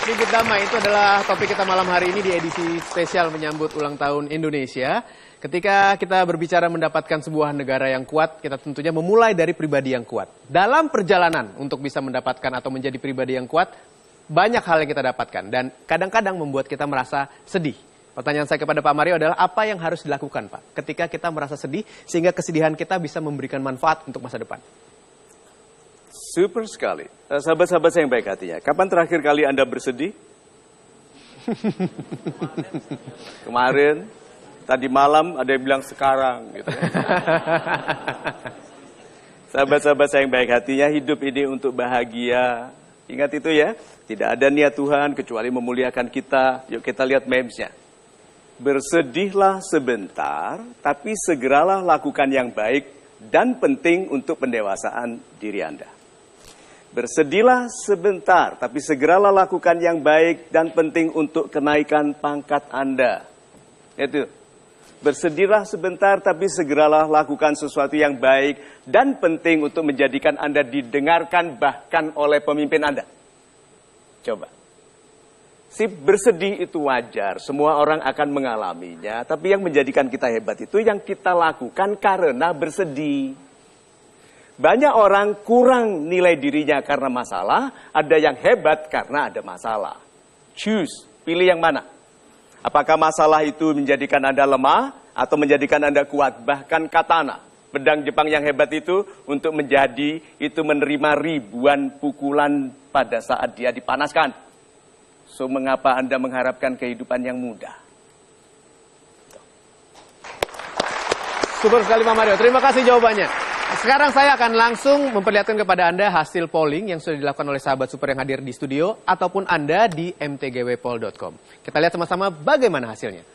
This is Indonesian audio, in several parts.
Ribut damai itu adalah topik kita malam hari ini di edisi spesial menyambut ulang tahun Indonesia. Ketika kita berbicara mendapatkan sebuah negara yang kuat, kita tentunya memulai dari pribadi yang kuat. Dalam perjalanan untuk bisa mendapatkan atau menjadi pribadi yang kuat, banyak hal yang kita dapatkan dan kadang-kadang membuat kita merasa sedih. Pertanyaan saya kepada Pak Mario adalah apa yang harus dilakukan, Pak, ketika kita merasa sedih sehingga kesedihan kita bisa memberikan manfaat untuk masa depan? Super sekali. Sahabat-sahabat saya yang baik hatinya, kapan terakhir kali Anda bersedih? Kemarin, tadi malam, ada yang bilang sekarang. Gitu. Sahabat-sahabat saya yang baik hatinya, hidup ini untuk bahagia. Ingat itu ya, tidak ada niat Tuhan kecuali memuliakan kita. Yuk kita lihat memesnya. Bersedihlah sebentar, tapi segeralah lakukan yang baik dan penting untuk pendewasaan diri Anda. Bersedihlah sebentar, tapi segeralah lakukan yang baik dan penting untuk kenaikan pangkat Anda. Itu. Bersedihlah sebentar, tapi segeralah lakukan sesuatu yang baik dan penting untuk menjadikan Anda didengarkan bahkan oleh pemimpin Anda. Coba. Si bersedih itu wajar, semua orang akan mengalaminya. Tapi yang menjadikan kita hebat itu yang kita lakukan karena bersedih. Banyak orang kurang nilai dirinya karena masalah, ada yang hebat karena ada masalah. Choose, pilih yang mana. Apakah masalah itu menjadikan Anda lemah atau menjadikan Anda kuat? Bahkan katana, pedang Jepang yang hebat itu untuk menjadi itu menerima ribuan pukulan pada saat dia dipanaskan. So mengapa Anda mengharapkan kehidupan yang mudah? Super sekali Pak Mario, terima kasih jawabannya. Sekarang saya akan langsung memperlihatkan kepada Anda hasil polling yang sudah dilakukan oleh sahabat super yang hadir di studio ataupun Anda di mtgwpol.com. Kita lihat sama-sama bagaimana hasilnya.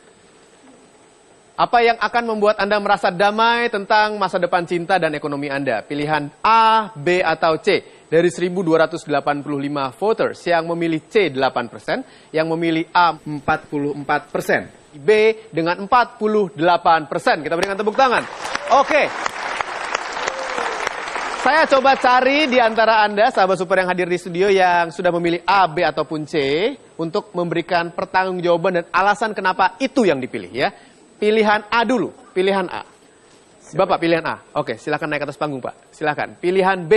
Apa yang akan membuat Anda merasa damai tentang masa depan cinta dan ekonomi Anda? Pilihan A, B, atau C? Dari 1.285 voters yang memilih C 8%, yang memilih A 44%. B dengan 48%. Kita berikan tepuk tangan. Oke. Saya coba cari di antara Anda, sahabat super yang hadir di studio yang sudah memilih A, B, ataupun C, untuk memberikan pertanggungjawaban dan alasan kenapa itu yang dipilih ya. Pilihan A dulu, pilihan A. Bapak pilihan A. Oke, silakan naik atas panggung, Pak. Silakan. Pilihan B.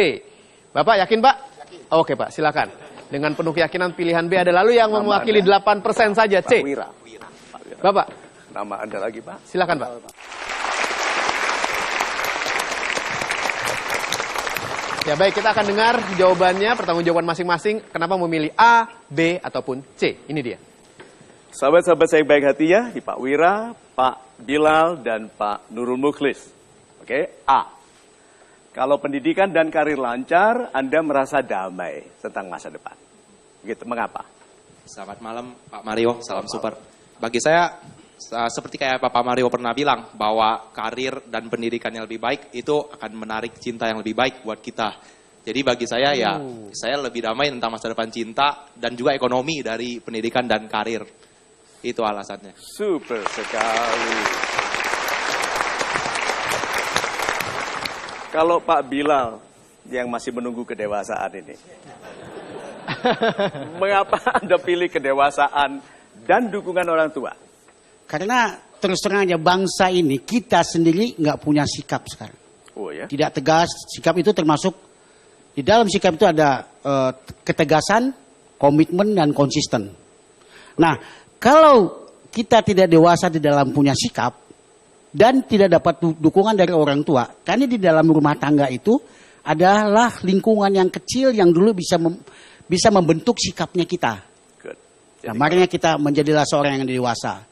Bapak yakin, Pak? Yakin. Oke, Pak, silakan. Dengan penuh keyakinan pilihan B ada lalu yang mewakili 8% saja, C. Pak Wira. Bapak. Nama Anda lagi, Pak? Silakan, Pak. Ya baik, kita akan dengar jawabannya, pertanggungjawaban masing-masing. Kenapa memilih A, B, ataupun C? Ini dia. Sahabat-sahabat saya baik hatinya, di Pak Wira, Pak Bilal, dan Pak Nurul Mukhlis. Oke, A. Kalau pendidikan dan karir lancar, Anda merasa damai tentang masa depan. Begitu, mengapa? Selamat malam Pak Mario, salam super. Bagi saya, seperti kayak Pak Mario pernah bilang, bahwa karir dan pendidikan yang lebih baik itu akan menarik cinta yang lebih baik buat kita. Jadi bagi saya ya, saya lebih damai tentang masa depan cinta dan juga ekonomi dari pendidikan dan karir. Itu alasannya. Super sekali. Kalau Pak Bilal yang masih menunggu kedewasaan ini, mengapa Anda pilih kedewasaan dan dukungan orang tua? Karena terus terang aja bangsa ini kita sendiri nggak punya sikap sekarang. Oh ya. Tidak tegas, sikap itu termasuk di dalam sikap itu ada ketegasan, komitmen dan konsisten. Nah, kalau kita tidak dewasa di dalam punya sikap dan tidak dapat dukungan dari orang tua, karena di dalam rumah tangga itu adalah lingkungan yang kecil yang dulu bisa membentuk sikapnya kita. Good. Nah, makanya kita menjadilah seorang yang dewasa.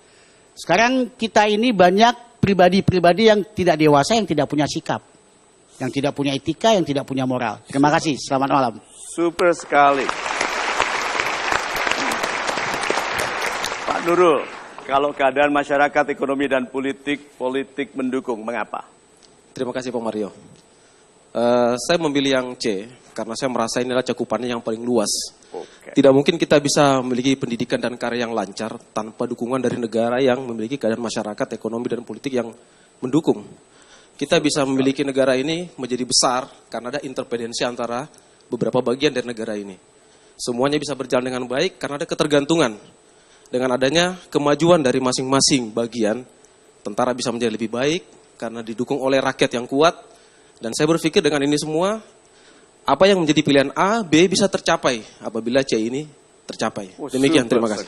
Sekarang kita ini banyak pribadi-pribadi yang tidak dewasa, yang tidak punya sikap, yang tidak punya etika, yang tidak punya moral. Terima kasih, selamat malam. Super sekali. Pak Nurul, kalau keadaan masyarakat, ekonomi, dan politik mendukung, mengapa? Terima kasih Pak Mario. Saya memilih yang C, karena saya merasa inilah cakupannya yang paling luas. Okay. Tidak mungkin kita bisa memiliki pendidikan dan karya yang lancar tanpa dukungan dari negara yang memiliki keadaan masyarakat, ekonomi, dan politik yang mendukung. Kita bisa memiliki negara ini menjadi besar karena ada interdependensi antara beberapa bagian dari negara ini. semuanya bisa berjalan dengan baik karena ada ketergantungan. Dengan adanya kemajuan dari masing-masing bagian, tentara bisa menjadi lebih baik karena didukung oleh rakyat yang kuat. Dan saya berpikir dengan ini semua, apa yang menjadi pilihan A, B bisa tercapai apabila C ini tercapai. Demikian, terima kasih.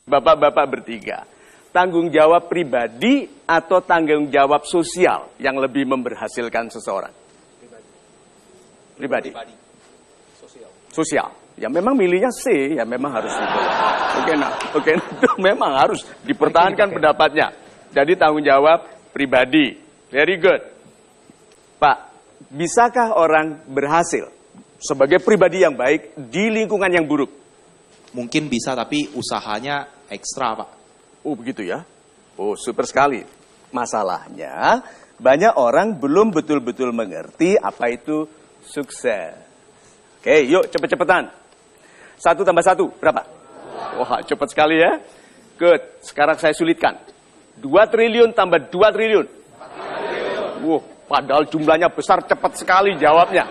Bapak-bapak bertiga, tanggung jawab pribadi atau tanggung jawab sosial yang lebih memberhasilkan seseorang? Pribadi. Sosial. Ya memang milihnya C, ya memang harus itu. Oke, itu memang harus dipertahankan pendapatnya. Jadi tanggung jawab pribadi. Very good. Pak, bisakah orang berhasil sebagai pribadi yang baik di lingkungan yang buruk? Mungkin bisa, tapi usahanya ekstra, Pak. Oh begitu ya? Oh super sekali. Masalahnya banyak orang belum betul-betul mengerti apa itu sukses. Oke, yuk cepet-cepetan. 1 tambah 1 berapa? Wah cepet sekali ya. Good, sekarang saya sulitkan. 2 triliun tambah 2 triliun. 4 triliun. Wah, padahal jumlahnya besar, cepat sekali jawabnya.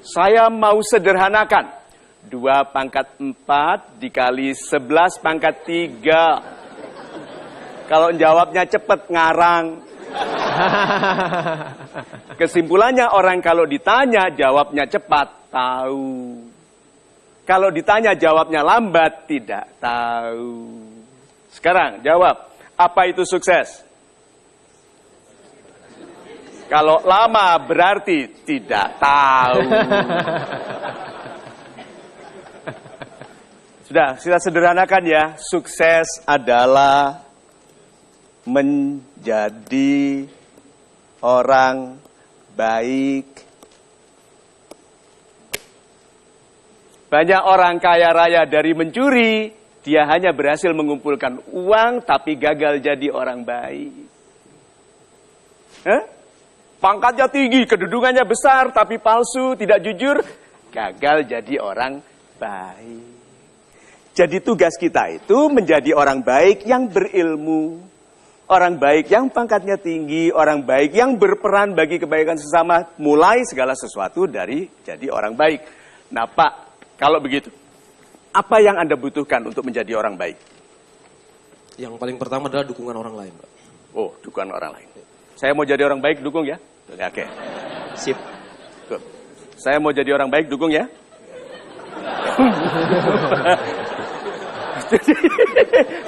Saya mau sederhanakan. 2 pangkat 4 dikali 11 pangkat 3. Kalau jawabnya cepat ngarang. Kesimpulannya orang kalau ditanya jawabnya cepat, tahu. Kalau ditanya jawabnya lambat, tidak tahu. Sekarang jawab, apa itu sukses? Kalau lama berarti tidak tahu. Sudah, kita sederhanakan ya. Sukses adalah menjadi orang baik. Banyak orang kaya raya dari mencuri, dia hanya berhasil mengumpulkan uang tapi gagal jadi orang baik. Pangkatnya tinggi, kedudukannya besar tapi palsu, tidak jujur, gagal jadi orang baik. Jadi tugas kita itu menjadi orang baik yang berilmu. Orang baik yang pangkatnya tinggi, orang baik yang berperan bagi kebaikan sesama. Mulai segala sesuatu dari jadi orang baik. Nah Pak, kalau begitu, apa yang Anda butuhkan untuk menjadi orang baik? Yang paling pertama adalah dukungan orang lain, Pak. Oh, dukungan orang lain. Saya mau jadi orang baik, dukung ya? Oke. Sip. Good. Saya mau jadi orang baik, dukung ya?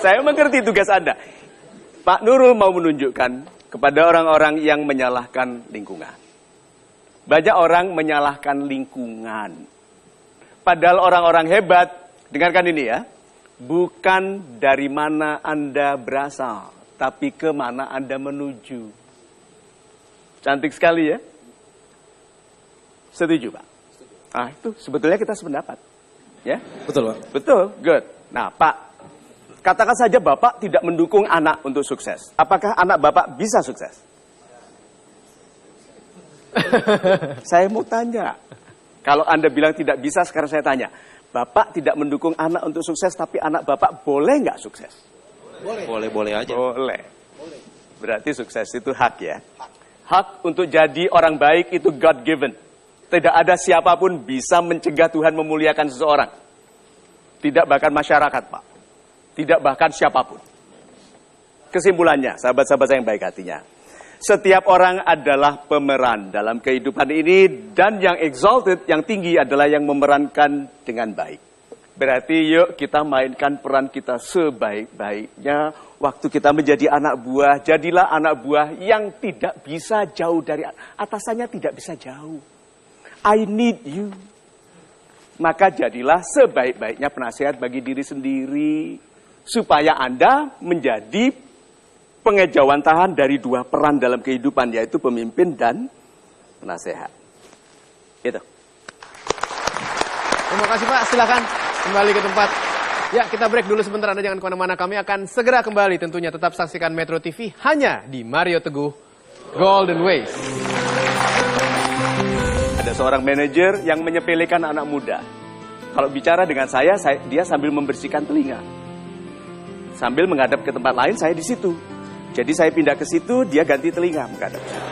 Saya mengerti tugas Anda. Pak Nurul mau menunjukkan kepada orang-orang yang menyalahkan lingkungan. Banyak orang menyalahkan lingkungan. Padahal orang-orang hebat, dengarkan ini ya, bukan dari mana Anda berasal, tapi ke mana Anda menuju. Cantik sekali ya. Setuju Pak? Ah itu sebetulnya kita sependapat. Ya? Betul, Pak. Betul, good. Nah, Pak, katakan saja Bapak tidak mendukung anak untuk sukses. Apakah anak Bapak bisa sukses? Saya mau tanya. Kalau Anda bilang tidak bisa, sekarang saya tanya. Bapak tidak mendukung anak untuk sukses, tapi anak Bapak boleh nggak sukses? Boleh aja. Boleh. Berarti sukses itu hak ya? Hak untuk jadi orang baik itu God given. Tidak ada siapapun bisa mencegah Tuhan memuliakan seseorang. Tidak bahkan masyarakat, Pak. Tidak bahkan siapapun. Kesimpulannya, sahabat-sahabat saya yang baik hatinya. Setiap orang adalah pemeran dalam kehidupan ini. Dan yang exalted, yang tinggi adalah yang memerankan dengan baik. Berarti yuk kita mainkan peran kita sebaik-baiknya. Waktu kita menjadi anak buah, jadilah anak buah yang tidak bisa jauh dari atasannya, tidak bisa jauh. I need you. Maka jadilah sebaik-baiknya penasihat bagi diri sendiri. Supaya Anda menjadi pengejawantahan dari 2 peran dalam kehidupan, yaitu pemimpin dan penasehat. Itu. Terima kasih Pak, silakan kembali ke tempat. Ya, kita break dulu sebentar, Anda jangan kemana-mana. Kami akan segera kembali tentunya. Tetap saksikan Metro TV hanya di Mario Teguh Golden Ways. Ada seorang manajer yang menyepelekan anak muda. Kalau bicara dengan saya dia sambil membersihkan telinga. Sambil menghadap ke tempat lain, saya di situ. Jadi saya pindah ke situ, dia ganti telinga menghadap.